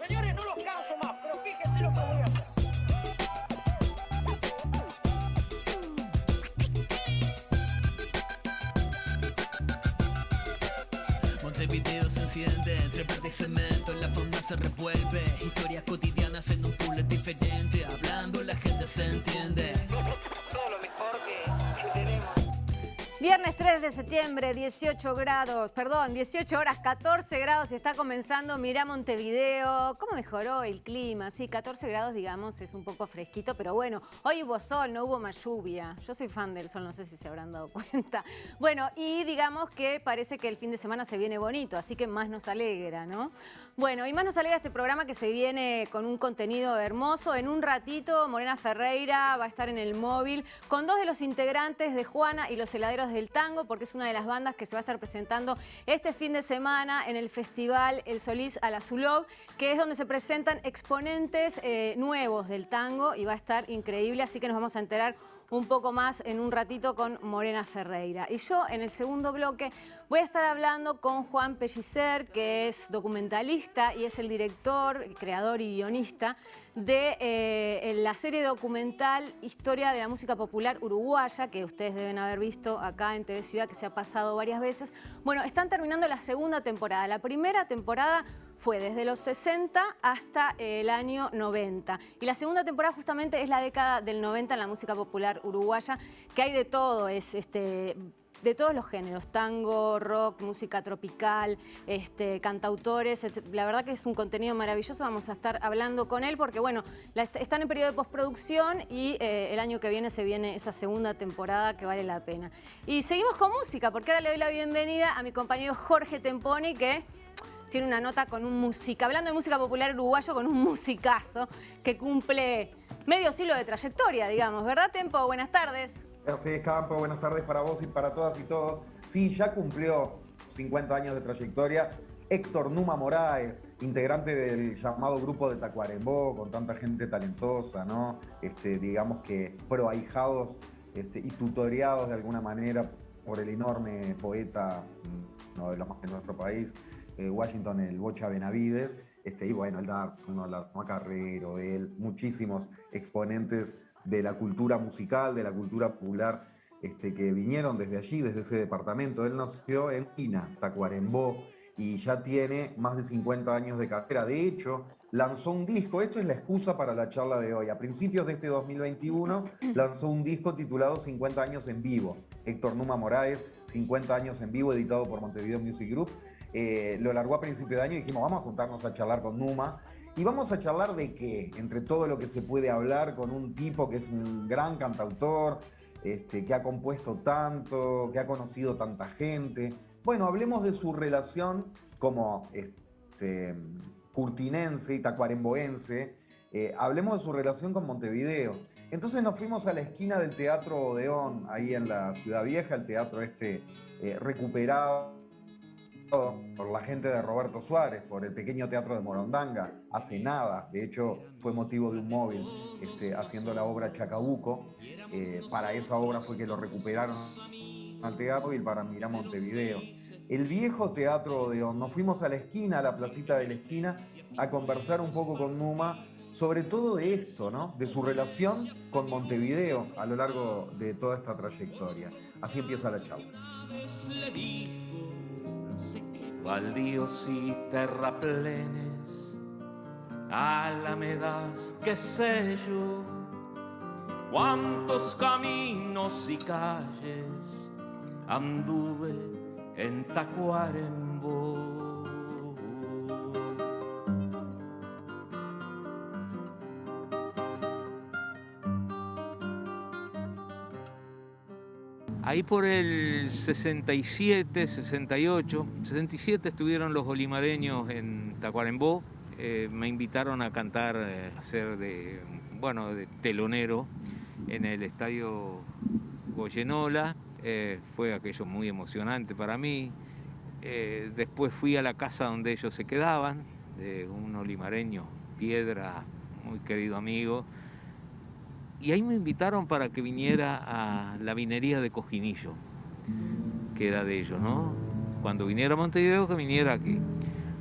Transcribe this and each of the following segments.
Señores, no los canso más, pero fíjense lo que voy a hacer. Montevideo se enciende, entre verde y cemento, la fauna se revuelve, historias cotidianas en un puzzle diferente, hablando la gente se entiende. Todo lo mejor que tenemos. Viernes 3 de septiembre, 18 horas, 14 grados y está comenzando Mirá Montevideo. ¿Cómo mejoró el clima? Sí, 14 grados, digamos, es un poco fresquito, pero bueno, hoy hubo sol, no hubo más lluvia. Yo soy fan del sol, no sé si se habrán dado cuenta. Bueno, y digamos que parece que el fin de semana se viene bonito, así que más nos alegra, ¿no? Bueno, y más nos alegra este programa que se viene con un contenido hermoso. En un ratito, Morena Ferreira va a estar en el móvil con dos de los integrantes de Juana y los Heladeros del Tango, porque es una de las bandas que se va a estar presentando este fin de semana en el festival El Solís al Azulov, que es donde se presentan exponentes nuevos del tango y va a estar increíble, así que nos vamos a enterar un poco más en un ratito con Morena Ferreira. Y yo en el segundo bloque voy a estar hablando con Juan Pellicer, que es documentalista y es el director, creador y guionista de la serie documental Historia de la Música Popular Uruguaya, que ustedes deben haber visto acá en TV Ciudad, que se ha pasado varias veces. Bueno, están terminando la segunda temporada. La primera temporada fue desde los 60 hasta el año 90. Y la segunda temporada justamente es la década del 90 en la música popular uruguaya, que hay de todo, de todos los géneros, tango, rock, música tropical, cantautores. La verdad que es un contenido maravilloso, vamos a estar hablando con él porque, bueno, están en periodo de postproducción y el año que viene se viene esa segunda temporada que vale la pena. Y seguimos con música, porque ahora le doy la bienvenida a mi compañero Jorge Temponi, que tiene una nota con un hablando de música popular uruguayo, con un musicazo que cumple medio siglo de trayectoria, digamos. ¿Verdad, Tempo? Buenas tardes. Así es, Campo. Buenas tardes para vos y para todas y todos. Sí, ya cumplió 50 años de trayectoria. Héctor Numa Moraes, integrante del llamado grupo de Tacuarembó, con tanta gente talentosa, ¿no? Digamos que proahijados y tutoreados de alguna manera por el enorme poeta, uno de los más de nuestro país, Washington el Bocha Benavides, y bueno, el Darno, la Carrero, él, muchísimos exponentes de la cultura musical, de la cultura popular, que vinieron desde allí, desde ese departamento. Él nació en Quina, Tacuarembó, y ya tiene más de 50 años de carrera. De hecho, lanzó un disco, esto es la excusa para la charla de hoy. A principios de este 2021 lanzó un disco titulado 50 años en vivo. Héctor Numa Moraes, 50 años en vivo, editado por Montevideo Music Group. Lo largó a principio de año y dijimos, vamos a juntarnos a charlar con Numa. Y vamos a charlar de qué, entre todo lo que se puede hablar con un tipo que es un gran cantautor, que ha compuesto tanto, que ha conocido tanta gente. Bueno, hablemos de su relación como curtinense y tacuaremboense. Hablemos de su relación con Montevideo. Entonces nos fuimos a la esquina del Teatro Odeón, ahí en la Ciudad Vieja, el teatro recuperado por la gente de Roberto Suárez, por el pequeño teatro de Morondanga, hace nada. De hecho, fue motivo de un móvil haciendo la obra Chacabuco. Para esa obra fue que lo recuperaron al teatro y para Mirá Montevideo. El viejo Teatro Odeón. Nos fuimos a la esquina, a la placita de la esquina, a conversar un poco con Numa, sobre todo de esto, ¿no? De su relación con Montevideo a lo largo de toda esta trayectoria. Así empieza la charla. Baldíos y terraplenes, alamedas, qué sé yo, cuántos caminos y calles anduve en Tacuarembó. Ahí por el 67, 68, 67 estuvieron los olimareños en Tacuarembó. Me invitaron a cantar, a ser de telonero en el Estadio Goyenola. Fue aquello muy emocionante para mí. Después fui a la casa donde ellos se quedaban, de un olimareño, Piedra, muy querido amigo. Y ahí me invitaron para que viniera a la vinería de Cojinillo, que era de ellos, ¿no? Cuando viniera a Montevideo, que viniera aquí.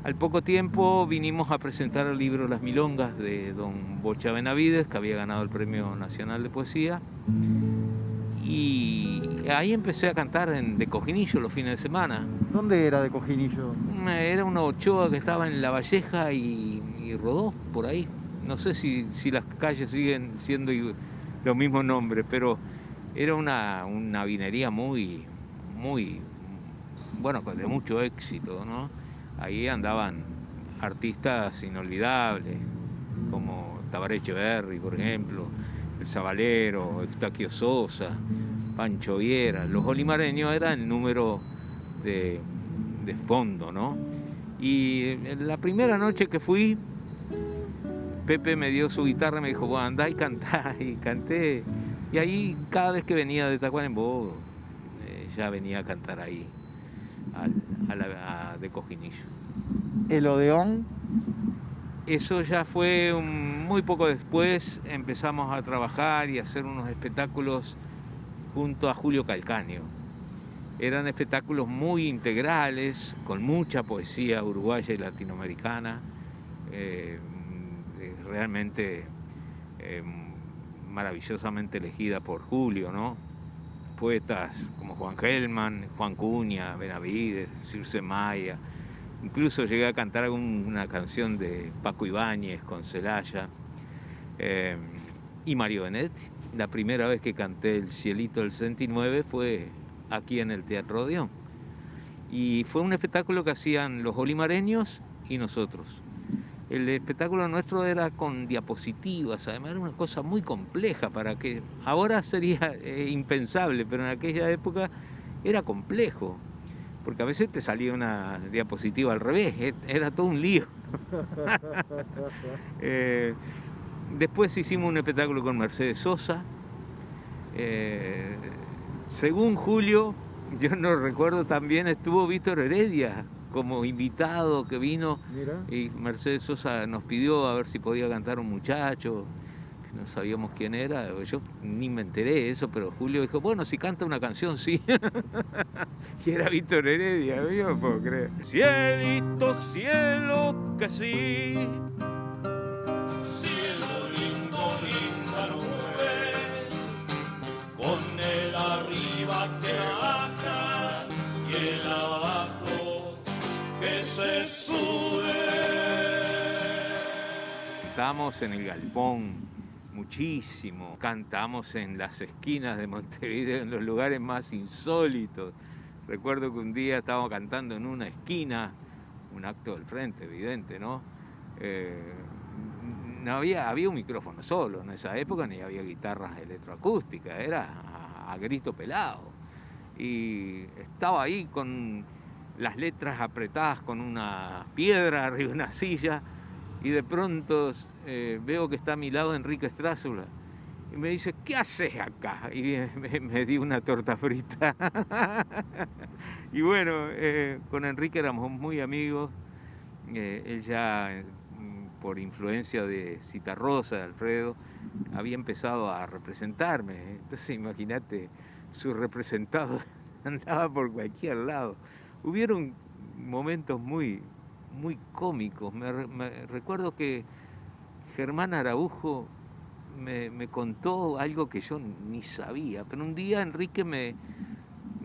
Al poco tiempo vinimos a presentar el libro Las Milongas de don Bocha Benavides, que había ganado el Premio Nacional de Poesía. Y ahí empecé a cantar de Cojinillo los fines de semana. ¿Dónde era de Cojinillo? Era una ochoa que estaba en La Valleja y Rodó, por ahí. No sé si las calles siguen siendo los mismos nombres, pero era una vinería muy, bueno, de mucho éxito, ¿no? Ahí andaban artistas inolvidables, como Tabaré Echeverri, por ejemplo, El Sabalero, Eustaquio Sosa, Pancho Viera. Los olimareños eran el número de fondo, ¿no? Y la primera noche que fui, Pepe me dio su guitarra y me dijo, bueno, andá y cantá, y canté. Y ahí, cada vez que venía de Tacuarembó, ya venía a cantar ahí, de Cojinillo. ¿El Odeón? Eso ya fue muy poco después, empezamos a trabajar y a hacer unos espectáculos junto a Julio Calcaño. Eran espectáculos muy integrales, con mucha poesía uruguaya y latinoamericana, realmente maravillosamente elegida por Julio, ¿no? Poetas como Juan Gelman, Juan Cunha, Benavides, Circe Maya. Incluso llegué a cantar una canción de Paco Ibáñez con Celaya y Mario Benedetti. La primera vez que canté El Cielito del 69 fue aquí en el Teatro Odeón. Y fue un espectáculo que hacían los olimareños y nosotros. El espectáculo nuestro era con diapositivas, además era una cosa muy compleja para que ahora sería impensable, pero en aquella época era complejo, porque a veces te salía una diapositiva al revés, era todo un lío. Después hicimos un espectáculo con Mercedes Sosa. Según Julio, yo no recuerdo, también estuvo Víctor Heredia como invitado que vino. Mira. Y Mercedes Sosa nos pidió a ver si podía cantar un muchacho, que no sabíamos quién era. Yo ni me enteré de eso, pero Julio dijo, bueno, si canta una canción, sí. Y era Víctor Heredia, yo no puedo creer. Cielito, cielo, que sí. Cielo lindo, linda nube, con el arriba que baja y el abajo que se sube. Cantamos en el galpón muchísimo, cantamos en las esquinas de Montevideo, en los lugares más insólitos. Recuerdo que un día estábamos cantando en una esquina, un acto del frente, evidente, ¿no? No había un micrófono solo en esa época, ni había guitarras electroacústicas, era a grito pelado. Y estaba ahí con las letras apretadas con una piedra arriba de una silla, y de pronto veo que está a mi lado Enrique Strásula y me dice, ¿qué haces acá? Y me dio una torta frita. Y bueno, con Enrique éramos muy amigos. Él ya, por influencia de Citarrosa, de Alfredo, había empezado a representarme. Entonces imagínate, su representado andaba por cualquier lado. Hubieron momentos muy cómicos. Me recuerdo que Germán Araujo me contó algo que yo ni sabía, pero un día Enrique me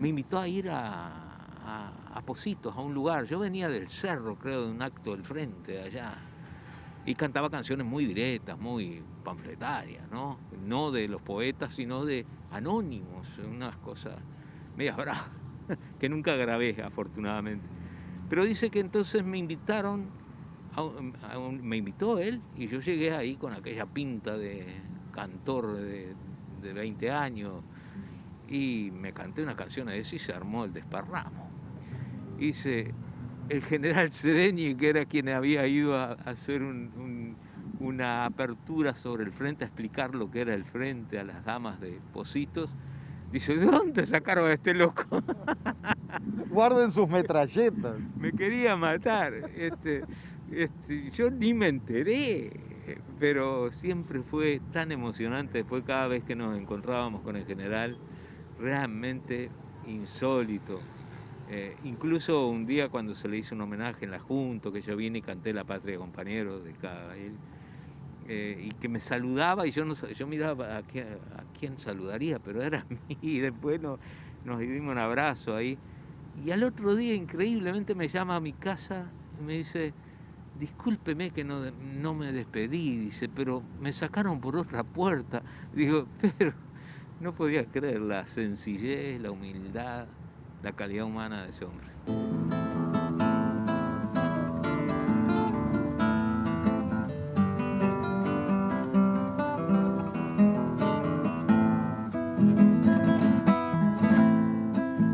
invitó a ir a Pocitos, a un lugar. Yo venía del cerro, creo, de un acto del frente de allá, y cantaba canciones muy directas, muy panfletarias, ¿no? No de los poetas, sino de anónimos, unas cosas medias bravas, que nunca grabé, afortunadamente. Pero dice que entonces me invitaron, me invitó él, y yo llegué ahí con aquella pinta de cantor de 20 años, y me canté una canción de eso y se armó el desparramo. Dice, el general Sereñi, que era quien había ido a hacer una apertura sobre el frente, a explicar lo que era el frente a las damas de Pocitos, dice, ¿de dónde sacaron a este loco? Guarden sus metralletas. Me quería matar. Yo ni me enteré, pero siempre fue tan emocionante después cada vez que nos encontrábamos con el general, realmente insólito. Incluso un día cuando se le hizo un homenaje en la Junta, que yo vine y canté La Patria Compañero de cada él, y que me saludaba y yo miraba a quién saludaría, pero era a mí, y después nos dimos un abrazo ahí. Y al otro día, increíblemente, me llama a mi casa y me dice, discúlpeme que no me despedí, dice, pero me sacaron por otra puerta. Digo, pero no podía creer la sencillez, la humildad, la calidad humana de ese hombre.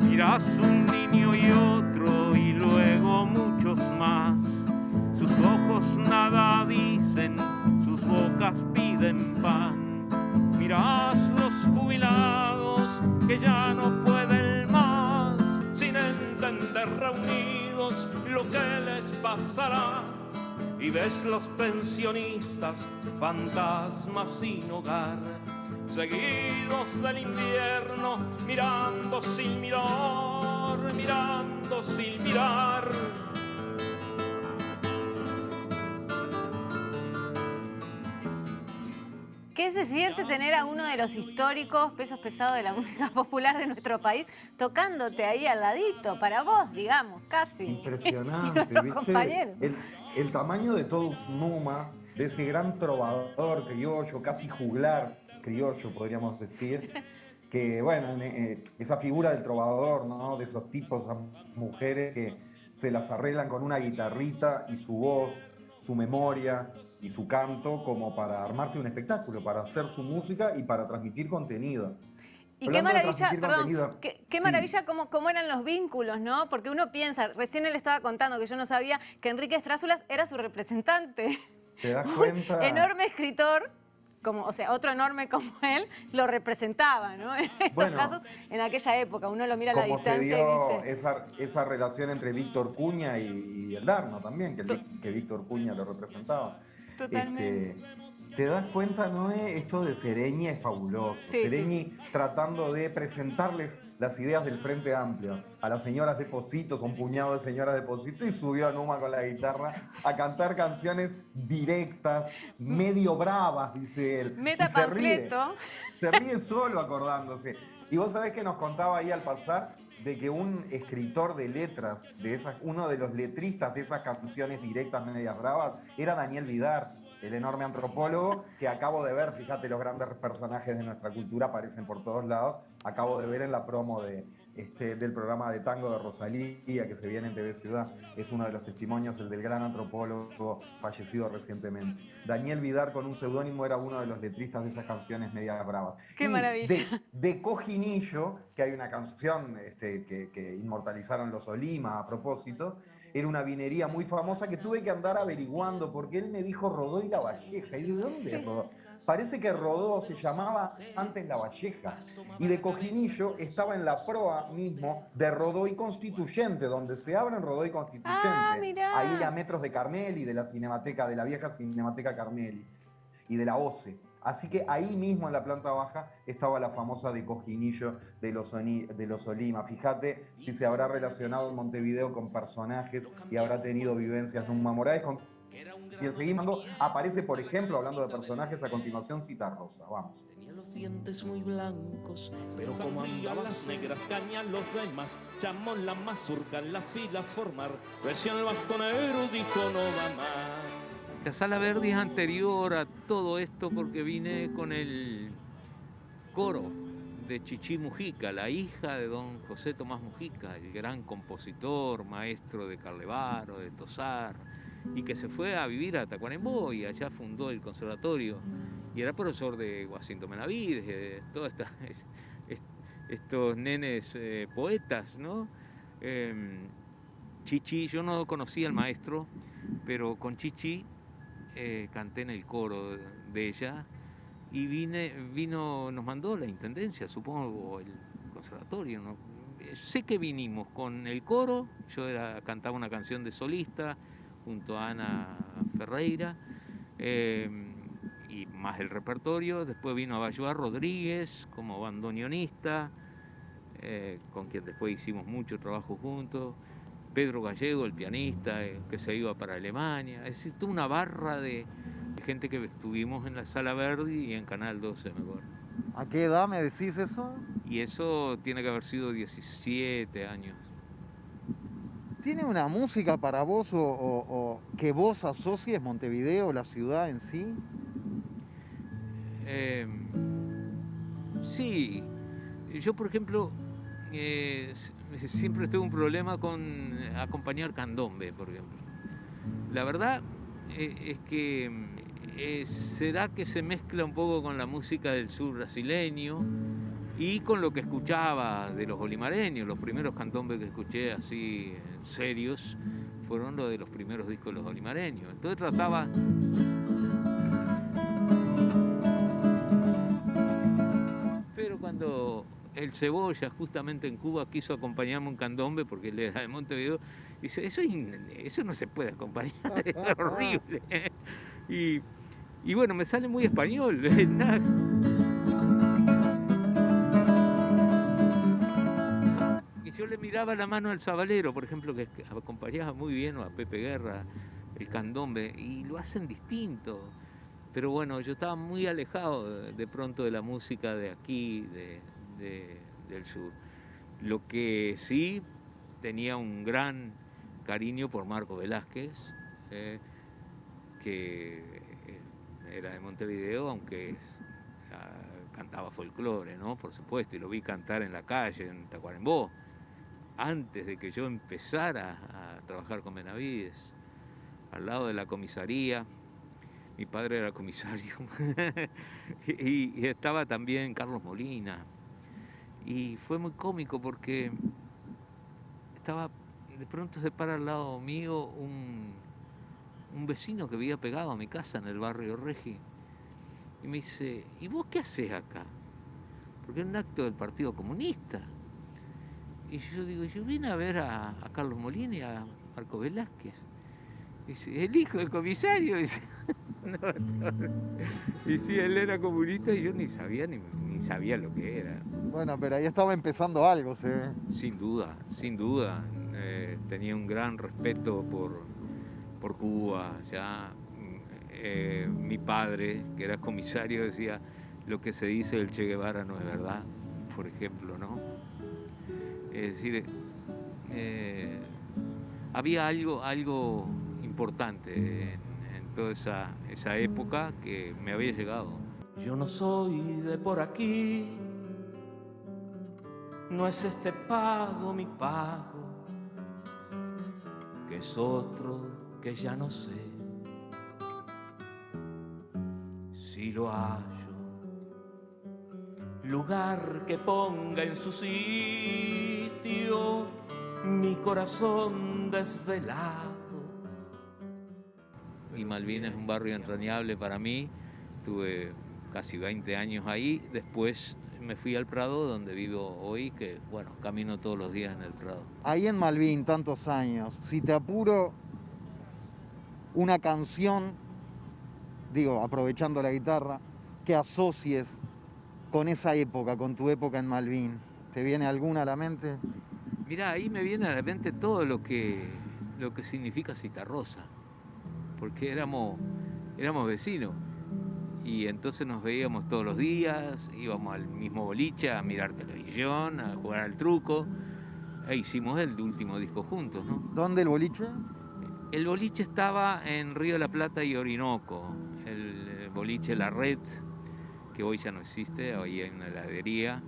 Mirás un niño y otro y luego muchos más. Sus ojos nada dicen, sus bocas piden pan. Mirás los jubilados que ya no pueden más, sin entender reunidos lo que les pasará. Y ves los pensionistas, fantasmas sin hogar, seguidos del invierno, mirando sin mirar, mirando sin mirar. ¿Qué se siente tener a uno de los históricos pesos pesados de la música popular de nuestro país tocándote ahí al ladito, para vos, digamos, casi? Impresionante, ¿viste? Compañero. El tamaño de todo Numa, de ese gran trovador criollo, casi juglar criollo, podríamos decir, que, bueno, esa figura del trovador, ¿no? De esos tipos, esas mujeres que se las arreglan con una guitarrita y su voz, su memoria y su canto como para armarte un espectáculo, para hacer su música y para transmitir contenido. Y qué maravilla, qué sí. maravilla cómo eran los vínculos, ¿no? Porque uno piensa, recién él estaba contando que yo no sabía que Enrique Estrázulas era su representante. ¿Te das cuenta? Un enorme escritor, o sea, otro enorme como él, lo representaba, ¿no? En estos casos, en aquella época, uno lo mira a la distancia y dice... esa relación entre Víctor Cuña y el Darno también, que Víctor Cuña lo representaba. Totalmente. ¿Te das cuenta, Noé? Esto de Sereñi es fabuloso. Sí, Sereñi tratando de presentarles las ideas del Frente Amplio a las señoras de Pocito, un puñado de señoras de Pocito, y subió a Numa con la guitarra a cantar canciones directas, medio bravas, dice él. Meta y se ríe solo acordándose. Y vos sabés que nos contaba ahí al pasar de que un escritor de letras, uno de los letristas de esas canciones directas medias bravas, era Daniel Vidar, el enorme antropólogo que acabo de ver. Fíjate, los grandes personajes de nuestra cultura aparecen por todos lados. Acabo de ver en la promo del programa de tango de Rosalía que se viene en TV Ciudad. Es uno de los testimonios, el del gran antropólogo fallecido recientemente. Daniel Vidar, con un seudónimo, era uno de los letristas de esas canciones medias bravas. ¡Qué maravilla! De Cojinillo, que hay una canción que inmortalizaron los Olima a propósito, era una vinería muy famosa que tuve que andar averiguando porque él me dijo Rodó y La Valleja. ¿Y de dónde es Rodó? Parece que Rodó se llamaba antes La Valleja. Y de Cojinillo estaba en la proa mismo de Rodó y Constituyente, donde se abren Rodó y Constituyente. Ah, mirá. Ahí a metros de Carnelli, de la Cinemateca, de la vieja Cinemateca Carnelli y de la OCE. Así que ahí mismo en la planta baja estaba la famosa de Cojinillo de los Olima. Fíjate si se habrá relacionado en Montevideo con personajes y habrá tenido vivencias Numa Moraes. Y el seguimiento aparece, por ejemplo, hablando de personajes, a continuación Citarrosa. Vamos. Tenía los dientes muy blancos, pero como andaban las negras cañas los demás, llamó la mazurca en las filas formar, recién el bastonero dijo no va más. La Sala Verde es anterior a todo esto porque vine con el coro de Chichí Mujica, la hija de don José Tomás Mujica, el gran compositor, maestro de Carlevaro, de Tosar, y que se fue a vivir a Tacuarembó y allá fundó el conservatorio y era profesor de Guacinto Benavides, de todos estos nenes poetas, ¿no? Chichi, yo no conocía al maestro, pero con Chichi canté en el coro de ella y nos mandó la intendencia, supongo, o el conservatorio, ¿no? Sé que vinimos con el coro, cantaba una canción de solista junto a Ana Ferreira, y más el repertorio. Después vino a Bayuá Rodríguez como bandoneonista, con quien después hicimos mucho trabajo juntos. Pedro Gallego, el pianista, que se iba para Alemania. Es decir, toda una barra de gente que estuvimos en la Sala Verdi y en Canal 12, me acuerdo. ¿A qué edad me decís eso? Y eso tiene que haber sido 17 años. ¿Tiene una música para vos o que vos asocies Montevideo, la ciudad en sí? Sí, yo por ejemplo siempre tuve un problema con acompañar candombe, por ejemplo. La verdad es que será que se mezcla un poco con la música del sur brasileño y con lo que escuchaba de los olimareños. Los primeros candombes que escuché así serios fueron los de los primeros discos de los olimareños. Entonces trataba... Pero cuando el Cebolla, justamente en Cuba, quiso acompañarme un candombe, porque él era de Montevideo, dice, eso no se puede acompañar, es horrible. Y bueno, me sale muy español. Y yo le miraba la mano al sabalero, por ejemplo, que acompañaba muy bien, o a Pepe Guerra, el candombe, y lo hacen distinto. Pero bueno, yo estaba muy alejado de pronto de la música de aquí, del sur. Lo que sí, tenía un gran cariño por Marco Velázquez, que era de Montevideo, aunque cantaba folclore, ¿no? Por supuesto, y lo vi cantar en la calle, en Tacuarembó, antes de que yo empezara a trabajar con Benavides, al lado de la comisaría. Mi padre era comisario y estaba también Carlos Molina. Y fue muy cómico porque de pronto se para al lado mío un vecino que había pegado a mi casa en el barrio Regi. Y me dice, ¿y vos qué haces acá? Porque era un acto del Partido Comunista. Y yo digo, yo vine a ver a Carlos Molina y a Marco Velázquez. Dice, el hijo del comisario, dice. No. Y sí, él era comunista y yo ni sabía lo que era. Bueno, pero ahí estaba empezando algo, se ve. Sin duda. Tenía un gran respeto por Cuba. Ya mi padre, que era comisario, decía, lo que se dice del Che Guevara no es verdad, por ejemplo, ¿no? Es decir, había algo importante en toda esa época que me había llegado. Yo no soy de por aquí, no es este pago mi pago, que es otro que ya no sé si lo hallo. Lugar que ponga en su sitio mi corazón desvelado. Y Malvinas es un barrio entrañable para mí. Tuve casi 20 años ahí. Después me fui al Prado, donde vivo hoy, que bueno, camino todos los días en el Prado. Ahí en Malvin, tantos años, si te apuro una canción, digo, aprovechando la guitarra, que asocies con esa época, con tu época en Malvin, ¿te viene alguna a la mente? Mirá, ahí me viene a la mente todo lo que significa Citarrosa, porque éramos vecinos y entonces nos veíamos todos los días, íbamos al mismo boliche a mirar televisión, a jugar al truco, e hicimos el último disco juntos, ¿no? ¿Dónde el boliche? El boliche estaba en Río de la Plata y Orinoco, el boliche La Red, que hoy ya no existe, hoy hay una heladería,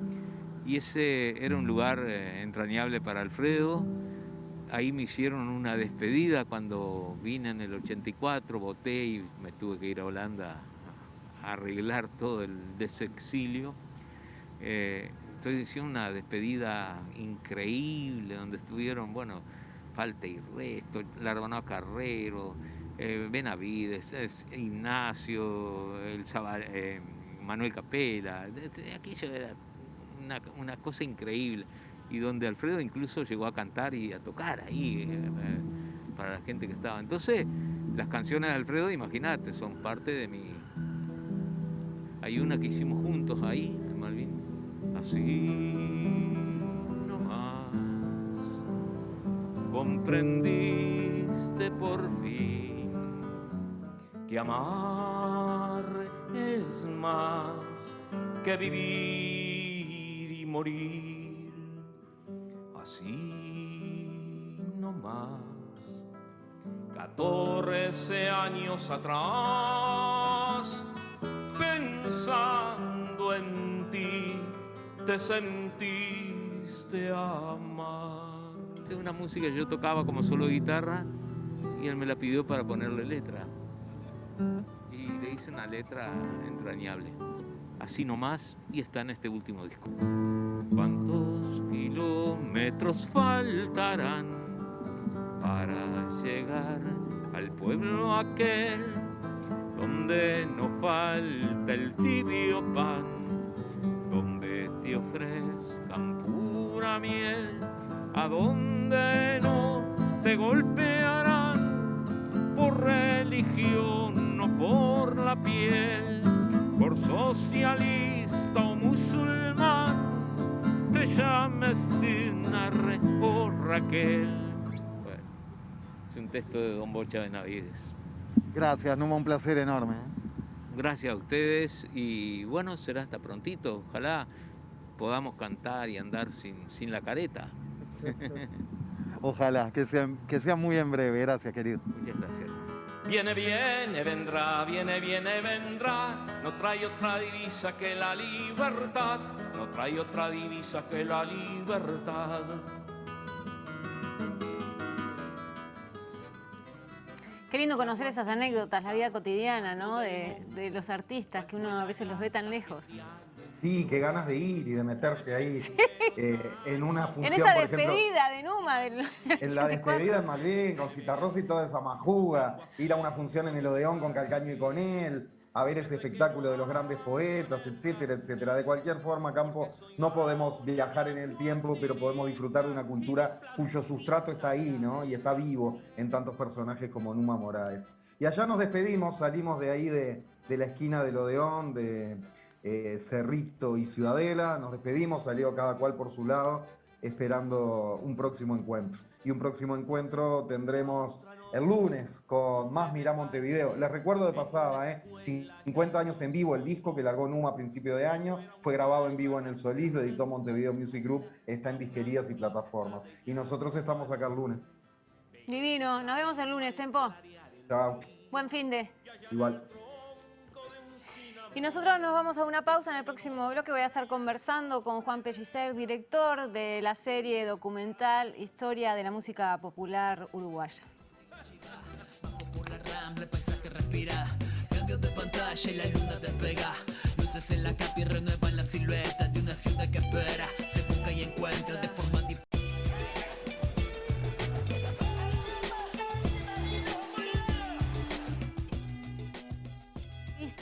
y ese era un lugar entrañable para Alfredo. Ahí me hicieron una despedida cuando vine en el 84, voté y me tuve que ir a Holanda a arreglar todo el desexilio. Entonces hicieron una despedida increíble, donde estuvieron, bueno, Falta y Resto, Larbanoa Carrero, Benavides, Ignacio, Manuel Capela. Aquello era una cosa increíble. Y donde Alfredo incluso llegó a cantar y a tocar ahí para la gente que estaba. Entonces, las canciones de Alfredo, imagínate, son parte de mi... Hay una que hicimos juntos ahí, en Malvin. Así comprendiste por fin que amar es más que vivir y morir así nomás. 14 años atrás, pensando en ti, te sentiste amar. Es una música que yo tocaba como solo guitarra y él me la pidió para ponerle letra. Y le hice una letra entrañable. Así nomás, y está en este último disco. ¿Cuántos kilómetros faltarán para llegar al pueblo aquel donde no falta el tibio pan, donde te ofrezcan pura miel, a donde no te golpearán por religión o por la piel, por socialista o musulmán, te llames Dinarre o Raquel? Bueno, es un texto de Don Bocha Benavides. Gracias, Numa, un placer enorme. Gracias a ustedes y bueno, será hasta prontito. Ojalá podamos cantar y andar sin la careta. Ojalá, que sea muy en breve. Gracias, querido. Muchas gracias. Viene, viene, vendrá, viene, viene, vendrá. No trae otra divisa que la libertad. No trae otra divisa que la libertad. Qué lindo conocer esas anécdotas, la vida cotidiana, ¿no? De los artistas, que uno a veces los ve tan lejos. Sí, qué ganas de ir y de meterse ahí en una función, En esa por ejemplo, despedida de Numa. en la despedida en Malvin, con Citarrosa y toda esa majuga, ir a una función en el Odeón con Calcaño y con él, a ver ese espectáculo de los grandes poetas, etcétera, etcétera. De cualquier forma, Campo, no podemos viajar en el tiempo, pero podemos disfrutar de una cultura cuyo sustrato está ahí, ¿no? Y está vivo en tantos personajes como Numa Moraes. Y allá nos despedimos, salimos de ahí de la esquina del Odeón, de Cerrito y Ciudadela, nos despedimos, salió cada cual por su lado, esperando un próximo encuentro. Y un próximo encuentro tendremos el lunes con más Mirá Montevideo. Les recuerdo de pasada, 50 años en vivo, el disco que largó Numa a principio de año, fue grabado en vivo en el Solís, lo editó Montevideo Music Group, está en disquerías y plataformas. Y nosotros estamos acá el lunes. Divino, nos vemos el lunes, Tempo. Chao. Buen fin de. Igual. Y nosotros nos vamos a una pausa. En el próximo bloque voy a estar conversando con Juan Pellicer, director de la serie documental Historia de la Música Popular Uruguaya. Bajo por la rambla, el paisaje respira. Cambios de pantalla y la luna despega. Luces en la capa y renuevan la silueta de una ciudad que espera. Se busca y encuentra de forma diferente.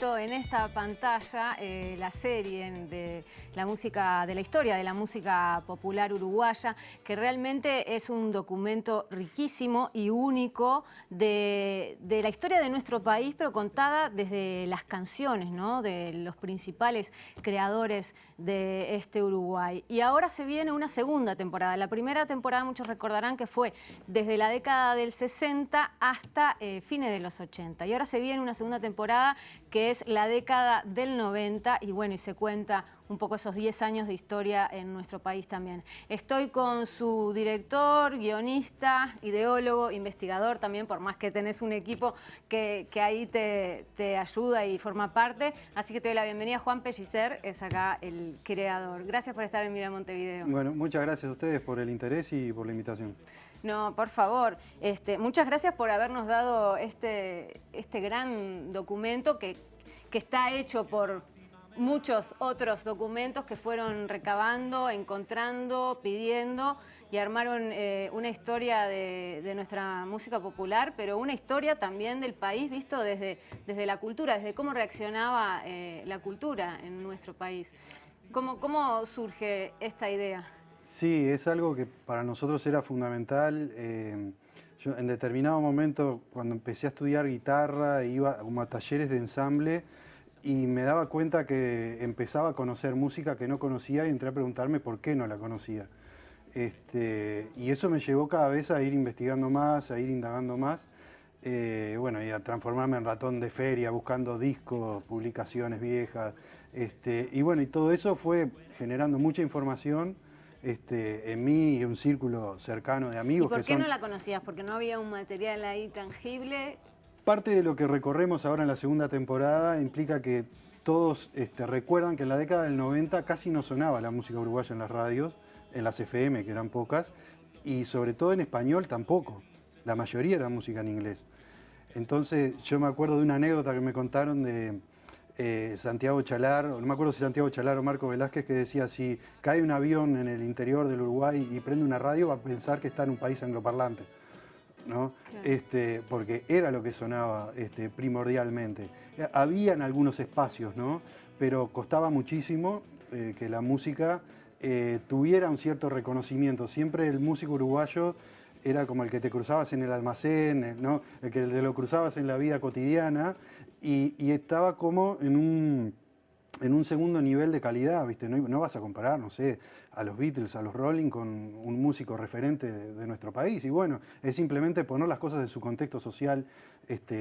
En esta pantalla la serie de la música, de la historia de la música popular uruguaya, que realmente es un documento riquísimo y único de la historia de nuestro país, pero contada desde las canciones, ¿no? De los principales creadores de este Uruguay. Y ahora se viene una segunda temporada. La primera temporada, muchos recordarán que fue desde la década del 60 hasta fines de los 80. Y ahora se viene una segunda temporada que es la década del 90 y bueno, y se cuenta un poco esos 10 años de historia en nuestro país también. Estoy con su director, guionista, ideólogo, investigador también, por más que tenés un equipo que ahí te ayuda y forma parte. Así que te doy la bienvenida. Juan Pellicer es acá el creador. Gracias por estar en Mirá Montevideo. Bueno, muchas gracias a ustedes por el interés y por la invitación. No, por favor. Muchas gracias por habernos dado este gran documento que está hecho por muchos otros documentos que fueron recabando, encontrando, pidiendo y armaron una historia de nuestra música popular, pero una historia también del país visto desde la cultura, desde cómo reaccionaba la cultura en nuestro país. ¿Cómo surge esta idea? Sí, es algo que para nosotros era fundamental. Yo en determinado momento, cuando empecé a estudiar guitarra, iba como a talleres de ensamble y me daba cuenta que empezaba a conocer música que no conocía y entré a preguntarme por qué no la conocía. Y eso me llevó cada vez a ir investigando más, a ir indagando más. Bueno, y a transformarme en ratón de feria, buscando discos, publicaciones viejas. Y bueno, y todo eso fue generando mucha información en mí y un círculo cercano de amigos. ¿Y por que qué son no la conocías? ¿Porque no había un material ahí tangible? parte de lo que recorremos ahora en la segunda temporada implica que todos recuerdan que en la década del 90 casi no sonaba la música uruguaya en las radios, en las FM, que eran pocas, y sobre todo en español tampoco. La mayoría era música en inglés. Entonces yo me acuerdo de una anécdota que me contaron de Santiago Chalar, no me acuerdo si Santiago Chalar o Marco Velázquez, que decía: si cae un avión en el interior del Uruguay y prende una radio, va a pensar que está en un país angloparlante, ¿no? Claro. Porque era lo que sonaba primordialmente. Habían algunos espacios, ¿no? Pero costaba muchísimo que la música tuviera un cierto reconocimiento. Siempre el músico uruguayo era como el que te cruzabas en el almacén, ¿no? El que te lo cruzabas en la vida cotidiana y estaba como en un segundo nivel de calidad, ¿viste? No vas a comparar, no sé, a los Beatles, a los Rolling con un músico referente de nuestro país. Y bueno, es simplemente poner las cosas en su contexto social,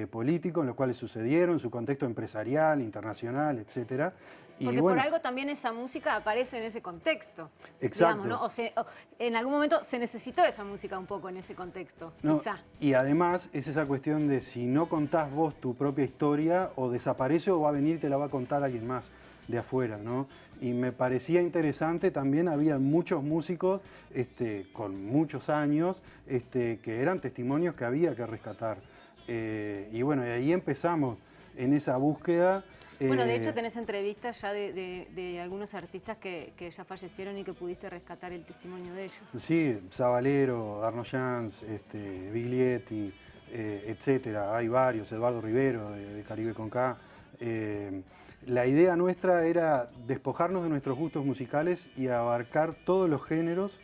político, en los cuales sucedieron, su contexto empresarial, internacional, etcétera. Porque bueno, por algo también esa música aparece en ese contexto. Exacto. Digamos, ¿no? En algún momento se necesitó esa música un poco en ese contexto, no, quizá. Y además es esa cuestión de si no contás vos tu propia historia, o desaparece o va a venir y te la va a contar alguien más de afuera, ¿no? Y me parecía interesante, también había muchos músicos con muchos años que eran testimonios que había que rescatar. Y bueno, y ahí empezamos en esa búsqueda. Bueno, de hecho tenés entrevistas ya de algunos artistas que ya fallecieron y que pudiste rescatar el testimonio de ellos. Sí, Sabalero, Arno Jans, Biglietti, etcétera. Hay varios, Eduardo Rivero de Caribe con K. La idea nuestra era despojarnos de nuestros gustos musicales y abarcar todos los géneros,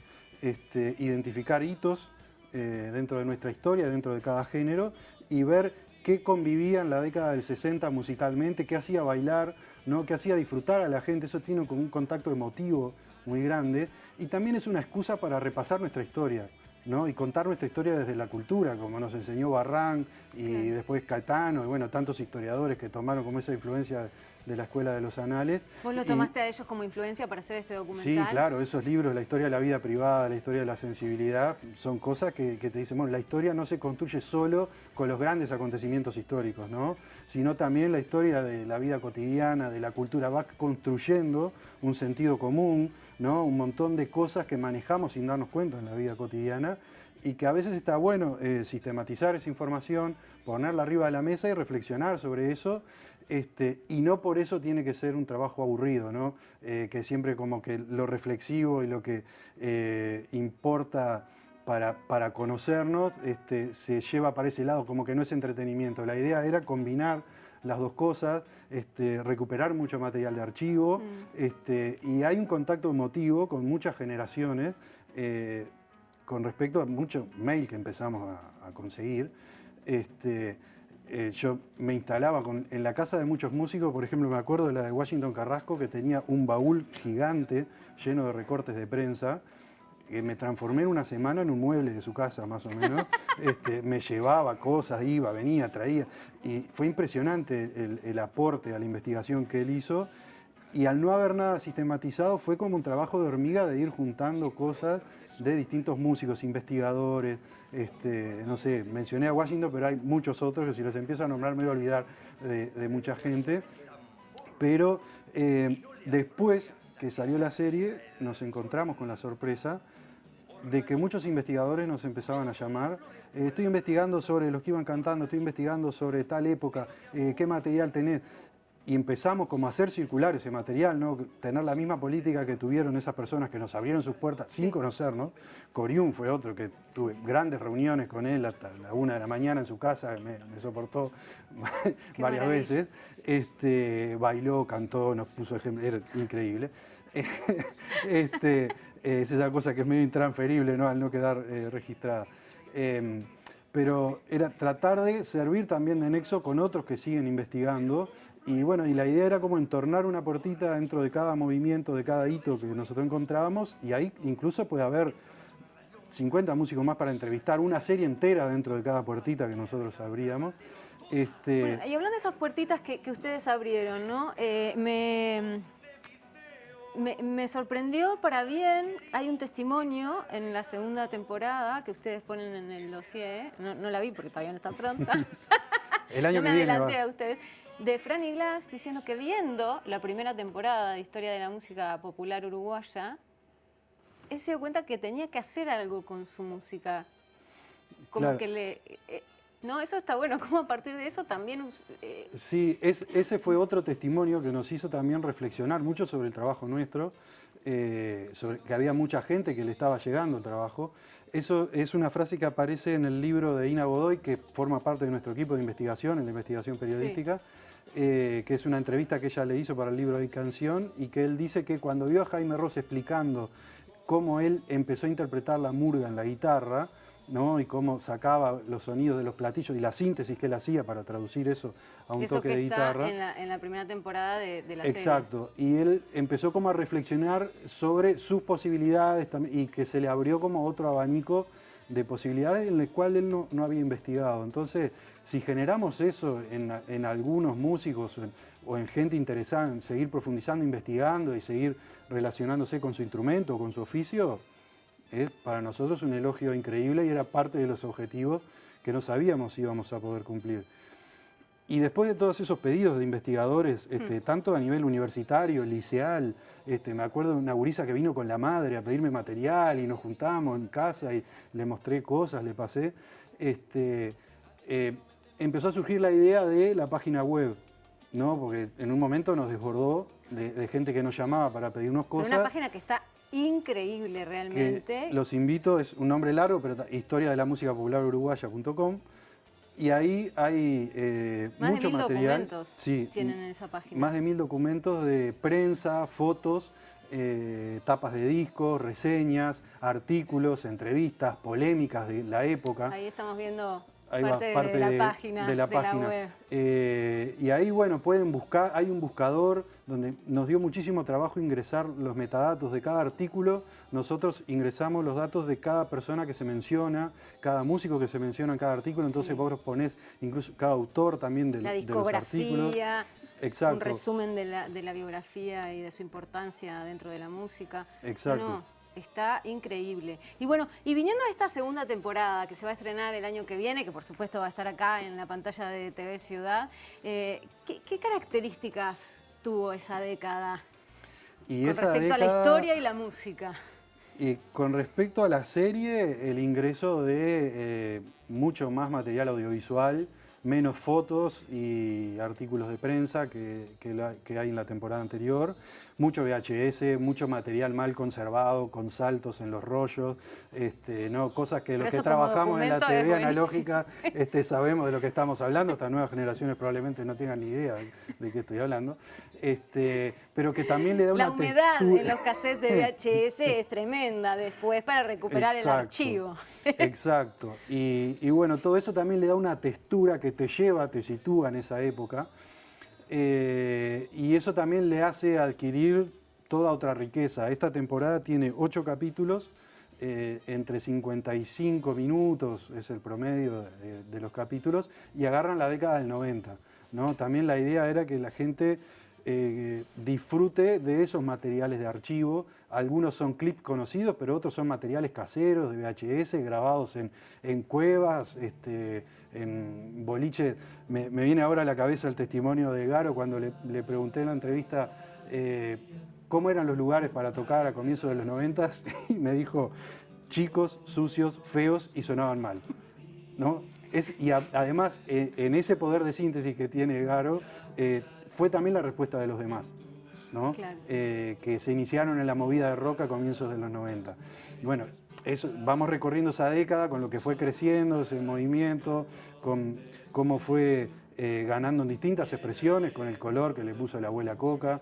identificar hitos dentro de nuestra historia, dentro de cada género, y ver qué convivía en la década del 60 musicalmente, qué hacía bailar, ¿no? Qué hacía disfrutar a la gente. Eso tiene como un contacto emotivo muy grande, y también es una excusa para repasar nuestra historia, ¿no? Y contar nuestra historia desde la cultura, como nos enseñó Barrán y después Caetano, y bueno, tantos historiadores que tomaron como esa influencia de la Escuela de los Anales. ¿Vos lo tomaste a ellos como influencia para hacer este documental? Sí, claro, esos libros, la historia de la vida privada, la historia de la sensibilidad, son cosas que te dicen, bueno, la historia no se construye solo con los grandes acontecimientos históricos, ¿no? Sino también la historia de la vida cotidiana, de la cultura, va construyendo un sentido común, ¿no? Un montón de cosas que manejamos sin darnos cuenta en la vida cotidiana, y que a veces está bueno sistematizar esa información, ponerla arriba de la mesa y reflexionar sobre eso, y no por eso tiene que ser un trabajo aburrido, ¿no? Que siempre como que lo reflexivo y lo que importa para conocernos se lleva para ese lado, como que no es entretenimiento. La idea era combinar las dos cosas, recuperar mucho material de archivo, y hay un contacto emotivo con muchas generaciones, con respecto a muchos mails que empezamos a conseguir. Yo me instalaba en la casa de muchos músicos, por ejemplo, me acuerdo de la de Washington Carrasco, que tenía un baúl gigante lleno de recortes de prensa, que me transformé en una semana en un mueble de su casa, más o menos. Me llevaba cosas, iba, venía, traía, y fue impresionante el aporte a la investigación que él hizo. Y al no haber nada sistematizado, fue como un trabajo de hormiga de ir juntando cosas de distintos músicos, investigadores, no sé, mencioné a Washington, pero hay muchos otros que si los empiezo a nombrar me voy a olvidar de mucha gente. Pero después que salió la serie, nos encontramos con la sorpresa de que muchos investigadores nos empezaban a llamar. Estoy investigando sobre los que iban cantando, estoy investigando sobre tal época, ¿qué material tenés? Y empezamos como a hacer circular ese material, ¿no? Tener la misma política que tuvieron esas personas que nos abrieron sus puertas sin conocernos. Coriún fue otro que tuve grandes reuniones con él hasta la 1 de la mañana en su casa, me soportó varias veces. Bailó, cantó, nos puso ejemplo, era increíble. Es esa cosa que es medio intransferible, ¿no? Al no quedar registrada. pero era tratar de servir también de nexo con otros que siguen investigando. Y bueno, y la idea era como entornar una puertita dentro de cada movimiento, de cada hito que nosotros encontrábamos, y ahí incluso puede haber 50 músicos más para entrevistar, una serie entera dentro de cada puertita que nosotros abríamos. Bueno, y hablando de esas puertitas que ustedes abrieron, ¿no? Me sorprendió para bien, hay un testimonio en la segunda temporada que ustedes ponen en el dossier, no la vi porque todavía no está pronta. El año no me que viene adelanté va. a ustedes. De Franny Glass diciendo que viendo la primera temporada de Historia de la Música Popular Uruguaya, él se dio cuenta que tenía que hacer algo con su música. Como Claro. que le... no, eso está bueno, como a partir de eso también... Sí, ese fue otro testimonio que nos hizo también reflexionar mucho sobre el trabajo nuestro, sobre que había mucha gente que le estaba llegando el trabajo. Eso es una frase que aparece en el libro de Ina Godoy, que forma parte de nuestro equipo de investigación, en la investigación periodística, que es una entrevista que ella le hizo para el libro de Canción, y que él dice que cuando vio a Jaime Ross explicando cómo él empezó a interpretar la murga en la guitarra, ¿no? Y cómo sacaba los sonidos de los platillos y la síntesis que él hacía para traducir eso a un toque de guitarra. En la primera temporada de la serie. Exacto, y él empezó como a reflexionar sobre sus posibilidades y que se le abrió como otro abanico de posibilidades en el cual él no había investigado. Entonces, si generamos eso en algunos músicos o en gente interesada en seguir profundizando, investigando y seguir relacionándose con su instrumento o con su oficio, es para nosotros un elogio increíble y era parte de los objetivos que no sabíamos si íbamos a poder cumplir. Y después de todos esos pedidos de investigadores, tanto a nivel universitario, liceal, me acuerdo de una gurisa que vino con la madre a pedirme material y nos juntamos en casa y le mostré cosas, le pasé, empezó a surgir la idea de la página web, ¿no? Porque en un momento nos desbordó de gente que nos llamaba para pedirnos cosas. Una página que está increíble realmente. Los invito, es un nombre largo, pero historia de la música popular uruguaya.com. Y ahí hay mucho material. Documentos sí, tienen en esa página. Más de 1000 documentos de prensa, fotos, tapas de discos, reseñas, artículos, entrevistas, polémicas de la época. Ahí estamos viendo Ahí parte, va, parte de la página, de la página. web. Y ahí, bueno, pueden buscar, hay un buscador donde nos dio muchísimo trabajo ingresar los metadatos de cada artículo. Nosotros ingresamos los datos de cada persona que se menciona, cada músico que se menciona en cada artículo, entonces vos ponés incluso cada autor también de los artículos. Exacto. Un resumen de la biografía y de su importancia dentro de la música. Exacto. No, está increíble. Y bueno, y viniendo a esta segunda temporada que se va a estrenar el año que viene, que por supuesto va a estar acá en la pantalla de TV Ciudad, ¿qué características tuvo esa década Y con esa respecto a la historia y la música? Y con respecto a la serie, el ingreso de mucho más material audiovisual, menos fotos y artículos de prensa que hay en la temporada anterior, mucho VHS, mucho material mal conservado, con saltos en los rollos, cosas que los que trabajamos en la TV analógica sabemos de lo que estamos hablando, estas nuevas generaciones probablemente no tengan ni idea de qué estoy hablando, pero que también le da una textura. La humedad en los cassettes de VHS es tremenda después para recuperar el archivo. Exacto, y bueno, todo eso también le da una textura que te lleva, te sitúa en esa época, y eso también le hace adquirir toda otra riqueza. Esta temporada tiene 8 capítulos, entre 55 minutos es el promedio de los capítulos, y agarran la década del 90, ¿no? También la idea era que la gente disfrute de esos materiales de archivo. Algunos son clips conocidos, pero otros son materiales caseros de VHS, grabados en cuevas, en boliche. Me viene ahora a la cabeza el testimonio de Garo cuando le pregunté en la entrevista cómo eran los lugares para tocar a comienzos de los 90 y me dijo, chicos, sucios, feos y sonaban mal, ¿no? Además, en ese poder de síntesis que tiene Garo, fue también la respuesta de los demás, ¿no? Claro. Que se iniciaron en la movida de rock a comienzos de los 90. Y bueno, vamos recorriendo esa década con lo que fue creciendo ese movimiento, con cómo fue ganando en distintas expresiones con el color que le puso la abuela Coca.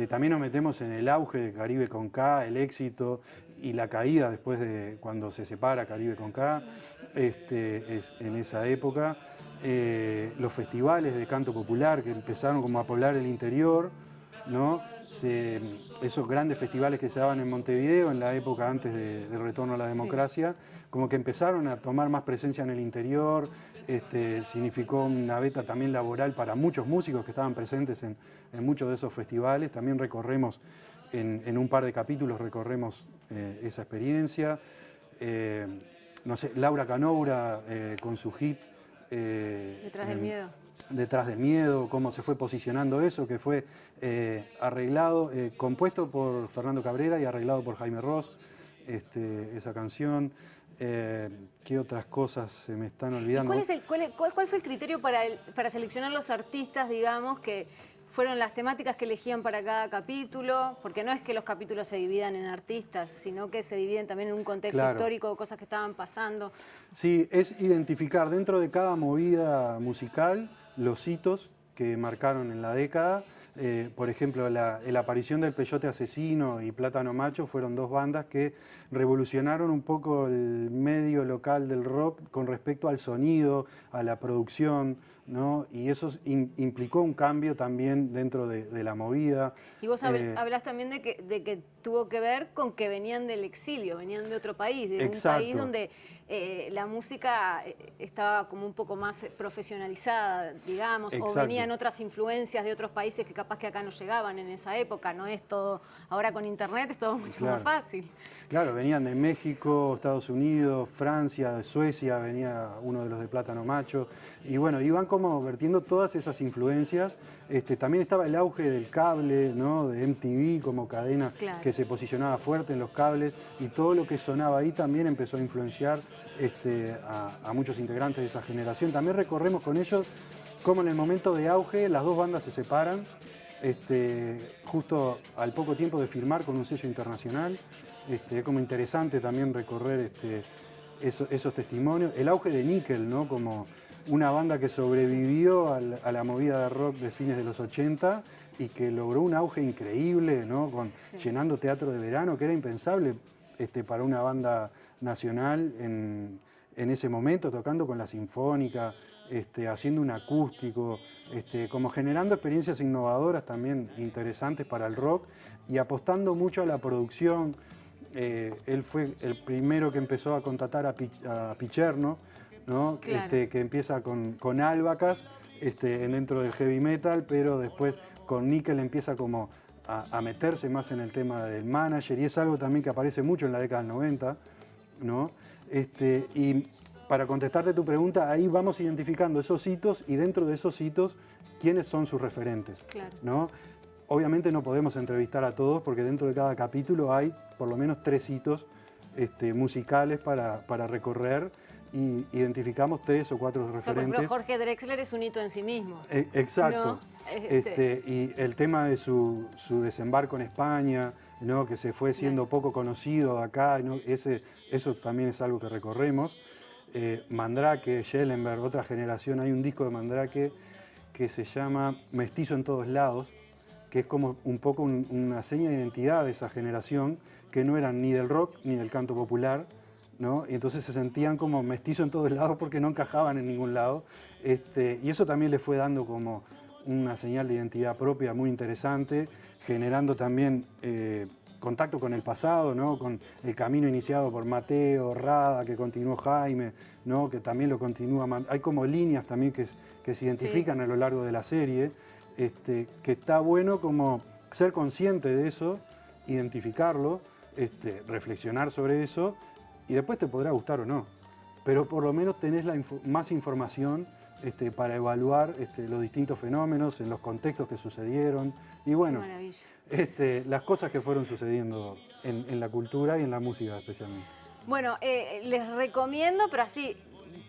También nos metemos en el auge de Caribe con K, el éxito y la caída después de cuando se separa Caribe con K, es en esa época. Los festivales de canto popular que empezaron como a poblar el interior, ¿no? Esos grandes festivales que se daban en Montevideo en la época antes del retorno a la democracia, como que empezaron a tomar más presencia en el interior. Significó una beta también laboral para muchos músicos que estaban presentes en muchos de esos festivales. También recorremos, en un par de capítulos recorremos esa experiencia. No sé, Laura Canoura con su hit Detrás del miedo. Detrás del miedo, cómo se fue posicionando eso, que fue arreglado, compuesto por Fernando Cabrera y arreglado por Jaime Ross, esa canción. ¿Qué otras cosas se me están olvidando? ¿Cuál fue el criterio para seleccionar los artistas, digamos, que fueron las temáticas que elegían para cada capítulo? Porque no es que los capítulos se dividan en artistas, sino que se dividen también en un contexto histórico, cosas que estaban pasando. Sí, es identificar dentro de cada movida musical los hitos que marcaron en la década. Por ejemplo, la aparición del Peyote Asesino y Plátano Macho fueron dos bandas que revolucionaron un poco el medio local del rock con respecto al sonido, a la producción, ¿no? Y eso implicó un cambio también dentro de la movida. Y vos hablás también de que tuvo que ver con que venían del exilio, venían de otro país, de un país donde la música estaba como un poco más profesionalizada, digamos, o venían otras influencias de otros países que capaz que acá no llegaban en esa época. No es todo, ahora con internet es todo mucho más fácil. Claro, venían de México, Estados Unidos, Francia, de Suecia, venía uno de los de Plátano Macho, y bueno, iban como vertiendo todas esas influencias. También estaba el auge del cable, ¿no? De MTV como cadena que se posicionaba fuerte en los cables, y todo lo que sonaba ahí también empezó a influenciar a muchos integrantes de esa generación. También recorremos con ellos cómo en el momento de auge las dos bandas se separan, justo al poco tiempo de firmar con un sello internacional. Es como interesante también recorrer esos testimonios. El auge de Nickel, ¿no? Como una banda que sobrevivió a la movida de rock de fines de los 80 y que logró un auge increíble, ¿no? Llenando teatro de verano, que era impensable para una banda nacional en ese momento, tocando con la Sinfónica, haciendo un acústico, como generando experiencias innovadoras también interesantes para el rock y apostando mucho a la producción. Él fue el primero que empezó a contratar a Picherno, ¿no? Que empieza con Albacas dentro del heavy metal, pero después con Nickel empieza como a meterse más en el tema del manager, y es algo también que aparece mucho en la década del 90, ¿no? Y para contestarte tu pregunta, ahí vamos identificando esos hitos y dentro de esos hitos, quiénes son sus referentes, ¿no? Obviamente no podemos entrevistar a todos porque dentro de cada capítulo hay por lo menos 3 hitos musicales para recorrer, y identificamos 3 o 4 referentes. Por ejemplo, Jorge Drexler es un hito en sí mismo. Exacto. ¿No? Y el tema de su desembarco en España, ¿no? Que se fue siendo poco conocido acá, ¿no? Eso también es algo que recorremos. Mandrake, Schellenberg, otra generación. Hay un disco de Mandrake que se llama Mestizo en todos lados, que es como un poco una seña de identidad de esa generación, que no eran ni del rock ni del canto popular, ¿no? Y entonces se sentían como mestizos en todos lados porque no encajaban en ningún lado. Y eso también le fue dando como una señal de identidad propia muy interesante, generando también contacto con el pasado, ¿no? Con el camino iniciado por Mateo, Rada, que continuó Jaime, ¿no? Que también lo continúa. Hay como líneas también que se identifican a lo largo de la serie, que está bueno como ser consciente de eso, identificarlo, reflexionar sobre eso, y después te podrá gustar o no. Pero por lo menos tenés más información para evaluar los distintos fenómenos, en los contextos que sucedieron, y bueno, las cosas que fueron sucediendo en la cultura y en la música especialmente. Bueno, les recomiendo, pero así,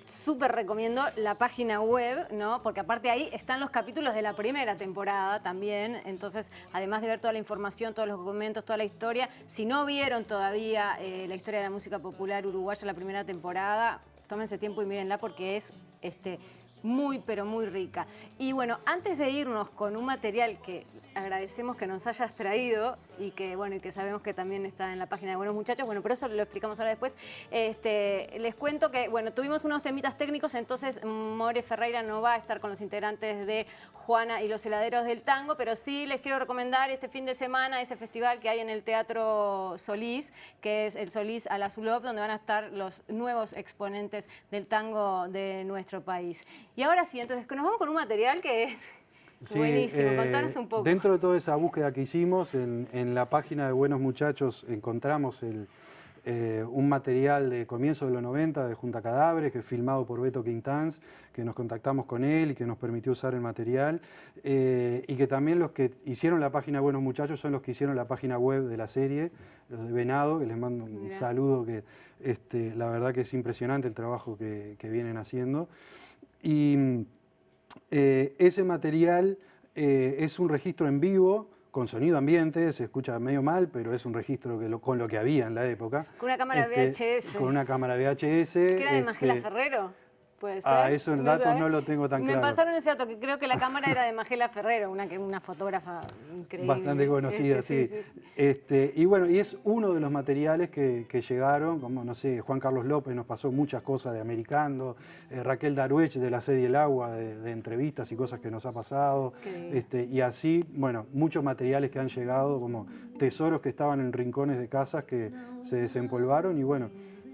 súper recomiendo la página web, ¿no? Porque aparte ahí están los capítulos de la primera temporada también. Entonces, además de ver toda la información, todos los documentos, toda la historia, si no vieron todavía la historia de la música popular uruguaya, la primera temporada, tómense tiempo y mírenla porque es muy, pero muy rica. Y bueno, antes de irnos con un material que agradecemos que nos hayas traído y que, bueno, y que sabemos que también está en la página de Buenos Muchachos, bueno, pero eso lo explicamos ahora después, les cuento que, bueno, tuvimos unos temitas técnicos, entonces More Ferreira no va a estar con los integrantes de Juana y los heladeros del tango, pero sí les quiero recomendar este fin de semana ese festival que hay en el Teatro Solís, que es el Solís al Azulov, donde van a estar los nuevos exponentes del tango de nuestro país. Y ahora sí, entonces nos vamos con un material que es buenísimo. Contanos un poco. Dentro de toda esa búsqueda que hicimos, en la página de Buenos Muchachos encontramos un material de comienzo de los 90 de Junta Cadáveres, que es filmado por Beto Quintans, que nos contactamos con él y que nos permitió usar el material, y que también los que hicieron la página de Buenos Muchachos son los que hicieron la página web de la serie, los de Venado, que les mando un saludo, que la verdad que es impresionante el trabajo que vienen haciendo. Y ese material es un registro en vivo, con sonido ambiente, se escucha medio mal, pero es un registro con lo que había en la época. Con una cámara VHS. Con una cámara VHS. ¿Que era de Magela Ferrero? ¿Puede ser? Eso el dato no lo tengo tan claro. Me pasaron ese dato, que creo que la cámara era de Magela Ferrero, una fotógrafa increíble. Bastante conocida, sí. Y bueno, y es uno de los materiales que llegaron, como, no sé, Juan Carlos López nos pasó muchas cosas de Americando, Raquel Daruech de La Sed y el Agua, de entrevistas y cosas que nos ha pasado. Y así, bueno, muchos materiales que han llegado, como tesoros que estaban en rincones de casas que se desempolvaron y bueno,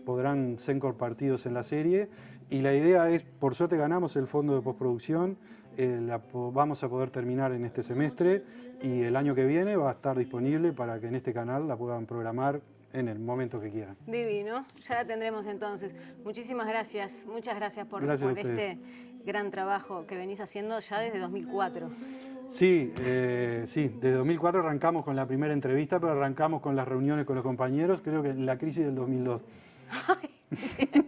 podrán ser compartidos en la serie. Y la idea es, por suerte ganamos el fondo de postproducción, vamos a poder terminar en este semestre y el año que viene va a estar disponible para que en este canal la puedan programar en el momento que quieran. Divino, ya la tendremos entonces. Muchísimas gracias, muchas gracias por este gran trabajo que venís haciendo ya desde 2004. Sí, desde 2004 arrancamos con la primera entrevista, pero arrancamos con las reuniones con los compañeros, creo que en la crisis del 2002. Ay, bien.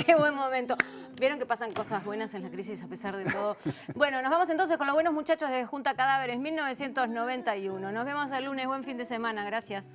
Qué buen momento. Vieron que pasan cosas buenas en la crisis a pesar de todo. Bueno, nos vamos entonces con los Buenos Muchachos de Junta Cadáveres 1991. Nos vemos el lunes. Buen fin de semana. Gracias.